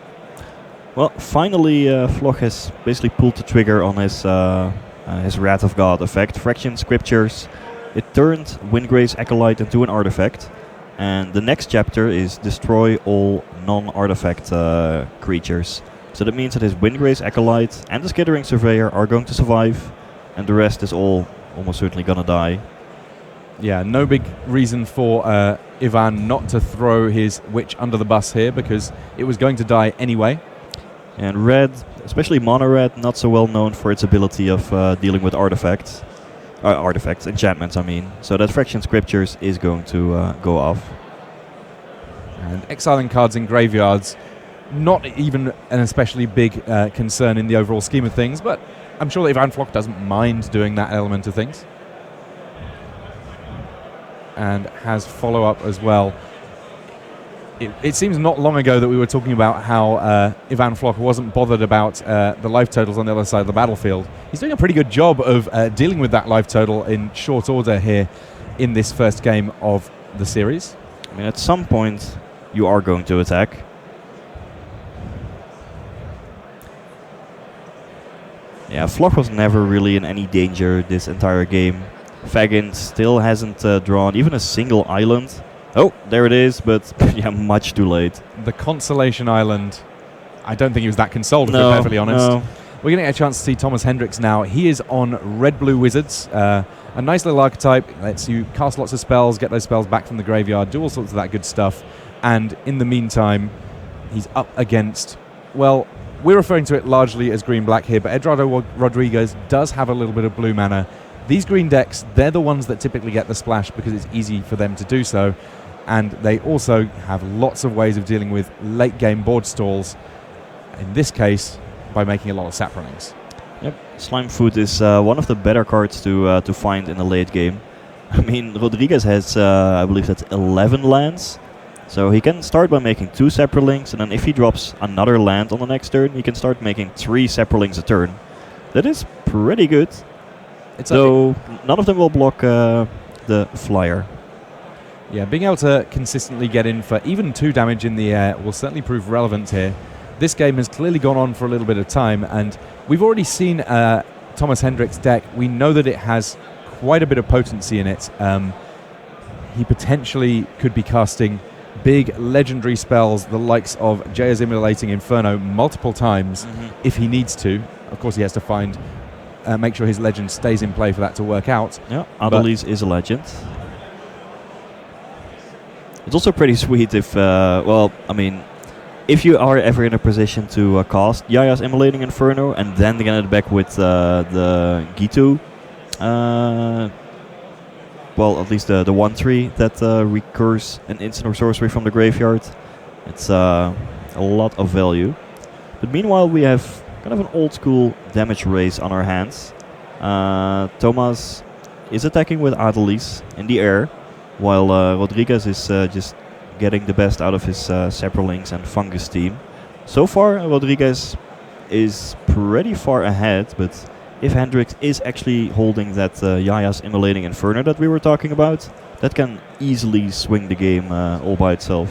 Well, finally, Floch has basically pulled the trigger on his Wrath of God effect. Fraction Scriptures. It turned Windgrave's Acolyte into an artifact. And the next chapter is destroy all non-artifact creatures. So that means that his Windgrave's Acolyte and the Skittering Surveyor are going to survive, and the rest is all almost certainly gonna die. Yeah, no big reason for Ivan not to throw his Witch under the bus here, because it was going to die anyway. And red, especially mono red, not so well known for its ability of dealing with artifacts. Enchantments, I mean. So that Fraction Scriptures is going to go off. And exiling cards in graveyards, not even an especially big concern in the overall scheme of things, but I'm sure that Ivan Floch doesn't mind doing that element of things. And has follow-up as well. It seems not long ago that we were talking about how Ivan Floch wasn't bothered about the life totals on the other side of the battlefield. He's doing a pretty good job of dealing with that life total in short order here in this first game of the series. I mean, at some point, you are going to attack. Yeah, Floch was never really in any danger this entire game. Fagin still hasn't drawn even a single island. Oh, there it is, but yeah, much too late. The Consolation Island, I don't think he was that consoled, if we're perfectly honest. No. We're going to get a chance to see Thomas Hendricks now. He is on Red-Blue Wizards. A nice little archetype. Lets you cast lots of spells, get those spells back from the graveyard, do all sorts of that good stuff. And in the meantime, he's up against, well, we're referring to it largely as green-black here, but Eduardo Rodriguez does have a little bit of blue mana. These green decks, they're the ones that typically get the splash because it's easy for them to do so. And they also have lots of ways of dealing with late-game board stalls. In this case, by making a lot of saplings. Yep, Slime Food is one of the better cards to find in the late game. I mean, Rodriguez has, I believe that's 11 lands. So he can start by making 2 Saplings, and then if he drops another land on the next turn, he can start making 3 Saplings a turn. That is pretty good. Though none of them will block the flyer. Yeah, being able to consistently get in for even 2 damage in the air will certainly prove relevant here. This game has clearly gone on for a little bit of time, and we've already seen Thomas Hendricks' deck. We know that it has quite a bit of potency in it. He potentially could be casting big legendary spells, the likes of Jaya's Immolating Inferno, multiple times if he needs to. Of course, he has to make sure his legend stays in play for that to work out. Yeah, Adeliz is a legend. It's also pretty sweet if, if you are ever in a position to cast Jaya's Immolating Inferno and then get it back with the Gitu, at least the 1/3 that recurs an instant or sorcery from the graveyard. It's a lot of value. But meanwhile, we have kind of an old school damage race on our hands. Thomas is attacking with Adeliz in the air, while Rodriguez is just getting the best out of his Saplings and Fungus team. So far, Rodriguez is pretty far ahead, but if Hendricks is actually holding that Jaya's Immolating Inferno that we were talking about, that can easily swing the game all by itself.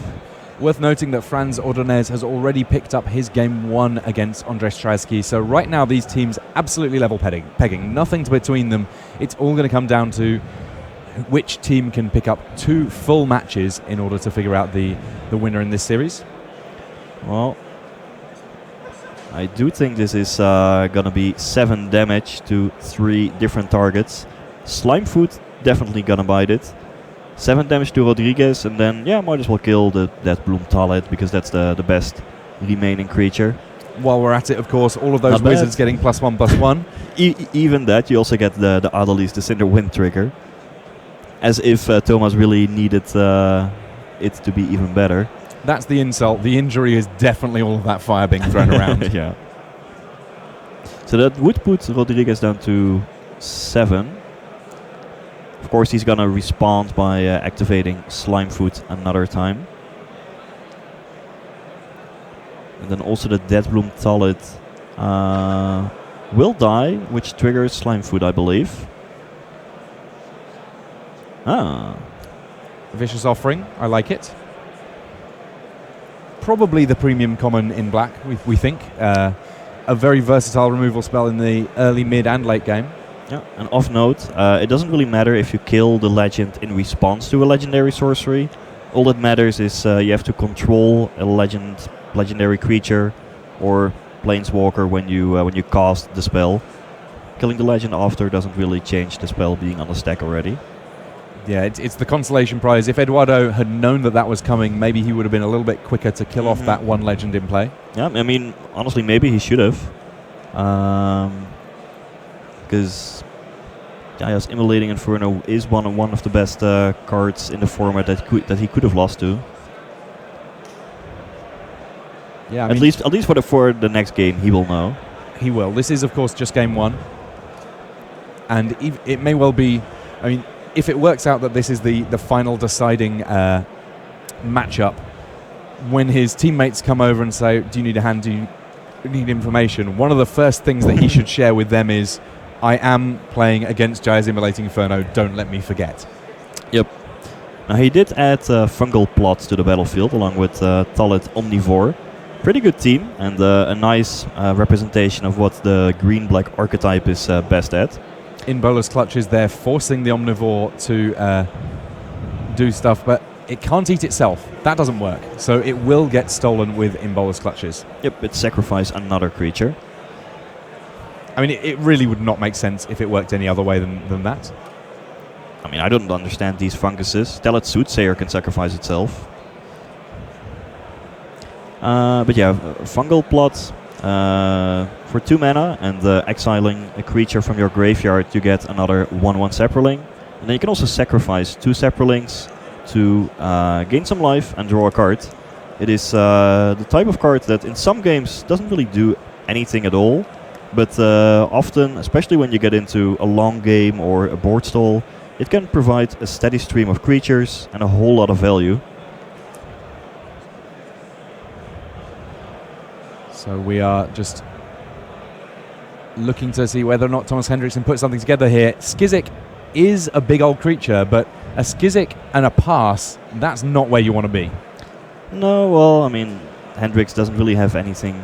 Worth noting that Franz Ordonez has already picked up his game 1 against Andrzej Strasky, so right now these teams absolutely level pegging. Nothing between them. It's all going to come down to which team can pick up 2 full matches in order to figure out the winner in this series? Well, I do think this is gonna be 7 damage to 3 different targets. Slimefoot definitely gonna bite it. 7 damage to Rodriguez, and then might as well kill the Deathbloom Talit because that's the best remaining creature. While we're at it, of course, all of those Not bad. wizards getting +1/+1. Even that, you also get the Adeliz, the Cinder Wind trigger. As if Thomas really needed it to be even better. That's the insult. The injury is definitely all of that fire being thrown around. Yeah. So that would put Rodriguez down to 7. Of course, he's gonna respond by activating Slimefoot another time. And then also the Deathbloom Talit will die, which triggers Slimefoot, I believe. Vicious Offering, I like it. Probably the premium common in black, we think. A very versatile removal spell in the early, mid and late game. Yeah, and off note, it doesn't really matter if you kill the legend in response to a legendary sorcery. All that matters is you have to control a legendary creature or planeswalker when you cast the spell. Killing the legend after doesn't really change the spell being on the stack already. Yeah, it's the consolation prize. If Eduardo had known that was coming, maybe he would have been a little bit quicker to kill off that one legend in play. Yeah, I mean, honestly, maybe he should have. Because Gaea's Immolating Inferno is one of the best cards in the format that he could have lost to. Yeah, at least for the next game, he will know. He will. This is, of course, just game 1. And it may well be... I mean, if it works out that this is the final deciding matchup, when his teammates come over and say, do you need a hand, do you need information, one of the first things that he should share with them is, I am playing against Gaea's Immolating Inferno, don't let me forget. Yep. Now he did add fungal plots to the battlefield along with Talit Omnivore. Pretty good team and a nice representation of what the green-black archetype is best at. In Bolas Clutches, they're forcing the Omnivore to do stuff, but it can't eat itself. That doesn't work. So it will get stolen with In Bolas Clutches. Yep, it sacrifices another creature. I mean, it really would not make sense if it worked any other way than that. I mean, I don't understand these funguses. Talit Soothsayer can sacrifice itself. But yeah, fungal plot. For 2 mana and exiling a creature from your graveyard, you get another 1/1 Saproling. And then you can also sacrifice 2 Saprolings to gain some life and draw a card. It is the type of card that in some games doesn't really do anything at all, but often, especially when you get into a long game or a board stall, it can provide a steady stream of creatures and a whole lot of value. So we are just looking to see whether or not Thomas Hendrickson put something together here. Skizzik is a big old creature, but a Skizzik and a pass, that's not where you want to be. No, well, I mean, Hendrix doesn't really have anything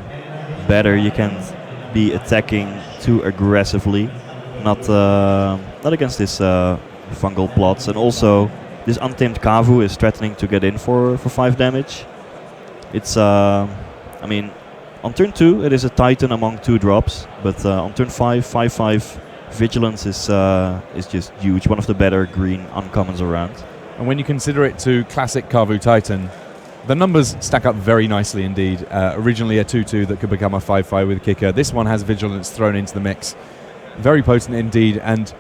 better. You can't be attacking too aggressively. Not against this fungal plots. And also, this Untamed Kavu is threatening to get in for 5 damage. It's, I mean, on turn 2, it is a Titan among 2 drops, but on turn 5, 5/5 Vigilance is just huge. One of the better green uncommons around. And when you consider it to classic Kavu Titan, the numbers stack up very nicely indeed. Originally a 2/2 that could become a 5/5 with kicker. This one has Vigilance thrown into the mix. Very potent indeed. And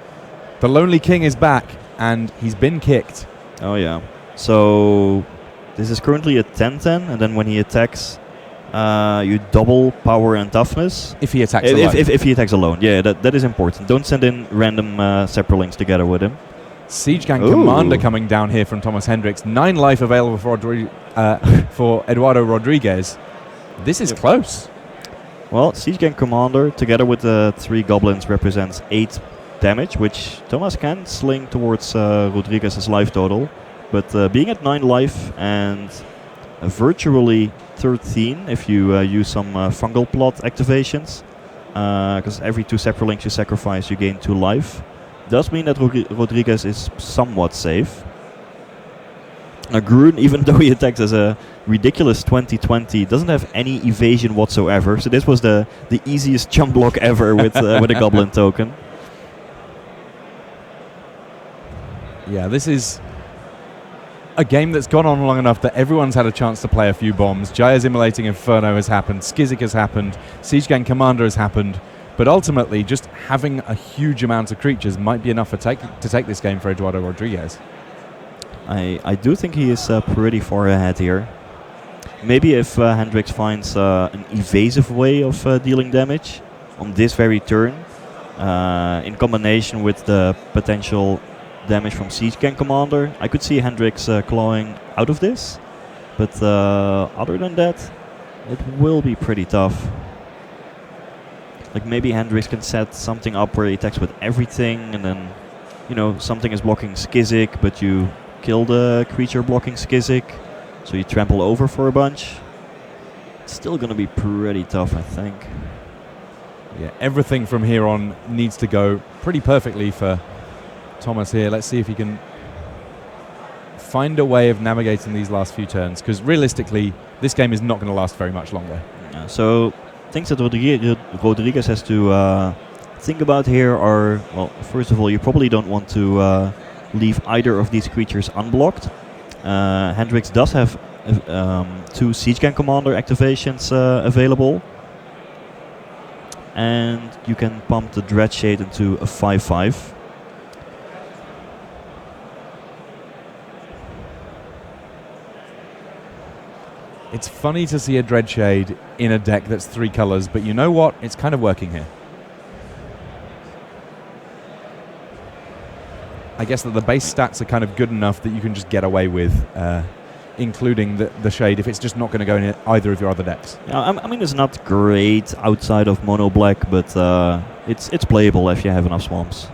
the Lonely King is back, and he's been kicked. Oh yeah. So this is currently a 10/10, and then when he attacks, you double power and toughness. If he attacks alone. If he attacks alone, yeah, that is important. Don't send in random Saprolings together with him. Siege Gang Ooh. Commander coming down here from Thomas Hendricks. 9 life available for Eduardo Rodriguez. This is close. Well, Siege Gang Commander together with the 3 goblins represents 8 damage, which Thomas can sling towards Rodriguez's life total. But being at 9 life and virtually 13 if you use some fungal plot activations, because every 2 Saprolings you sacrifice you gain 2 life. does mean that Rodriguez is somewhat safe. Now Grun, even though he attacks as a ridiculous 2020, doesn't have any evasion whatsoever. So this was the easiest jump block ever with a Goblin token. Yeah, this is a game that's gone on long enough that everyone's had a chance to play a few bombs. Jaya's Immolating Inferno has happened, Skizik has happened, Siege Gang Commander has happened, but ultimately just having a huge amount of creatures might be enough to take this game for Eduardo Rodriguez. I do think he is pretty far ahead here. Maybe if Hendrix finds an evasive way of dealing damage on this very turn, in combination with the potential damage from Siege Gang Commander, I could see Hendrix clawing out of this. But other than that, it will be pretty tough. Like maybe Hendrix can set something up where he attacks with everything, and then, you know, something is blocking Skizik, but you kill the creature blocking Skizik, so you trample over for a bunch. It's still going to be pretty tough, I think. Yeah, everything from here on needs to go pretty perfectly for Thomas here. Let's see if he can find a way of navigating these last few turns, because realistically, this game is not going to last very much longer. Yeah, so things that Rodriguez has to think about here are, well, first of all, you probably don't want to leave either of these creatures unblocked. Hendrix does have 2 Siege Gang Commander activations available. And you can pump the Dreadshade into a 5/5. It's funny to see a Dreadshade in a deck that's 3 colors, but you know what? It's kind of working here. I guess that the base stats are kind of good enough that you can just get away with including the shade if it's just not going to go in either of your other decks. I mean, it's not great outside of mono black, but it's playable if you have enough swamps.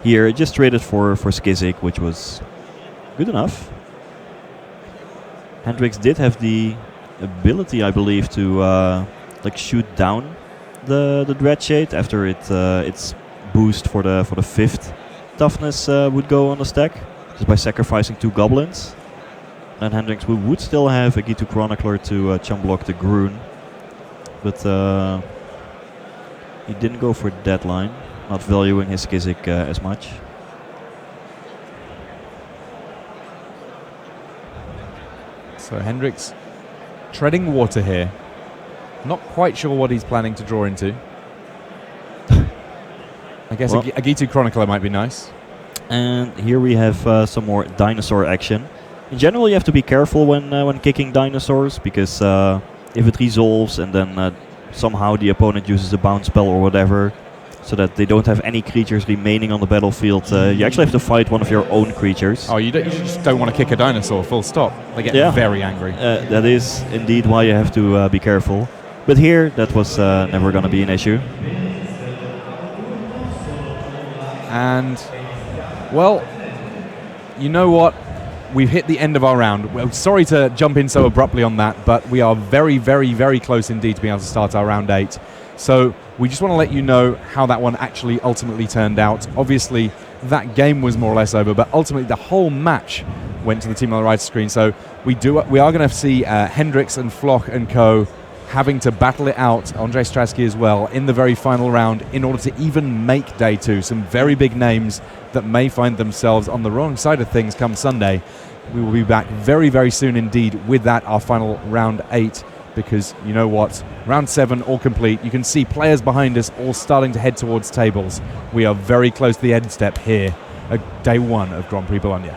Here, it just traded for Skizik, which was good enough. Hendrix did have the ability, I believe, to like shoot down the Dreadshade after its boost for the 5th toughness would go on the stack, just by sacrificing 2 goblins. And Hendrix would still have a Gitu Chronicler to chump block the Grun, but he didn't go for Deadline, not valuing his Skizik as much. So Hendrix treading water here. Not quite sure what he's planning to draw into. I guess well, a Gitu Chronicler might be nice. And here we have some more dinosaur action. In general, you have to be careful when kicking dinosaurs, because if it resolves and then somehow the opponent uses a bounce spell or whatever, so that they don't have any creatures remaining on the battlefield, you actually have to fight one of your own creatures. Oh, you just don't want to kick a dinosaur, full stop. They get very angry. That is indeed why you have to be careful. But here, that was never going to be an issue. And, well, you know what? We've hit the end of our round. Well, sorry to jump in so abruptly on that, but we are very, very, very close indeed to being able to start our round 8. So we just want to let you know how that one actually ultimately turned out. Obviously, that game was more or less over, but ultimately the whole match went to the team on the right screen. So we are going to see Hendrix and Floch and co. having to battle it out, Andrei Stratsky as well, in the very final round in order to even make day 2. Some very big names that may find themselves on the wrong side of things come Sunday. We will be back very, very soon indeed with that, our final round 8, because you know what? Round 7 all complete. You can see players behind us all starting to head towards tables. We are very close to the end step here at day 1 of Grand Prix Bologna.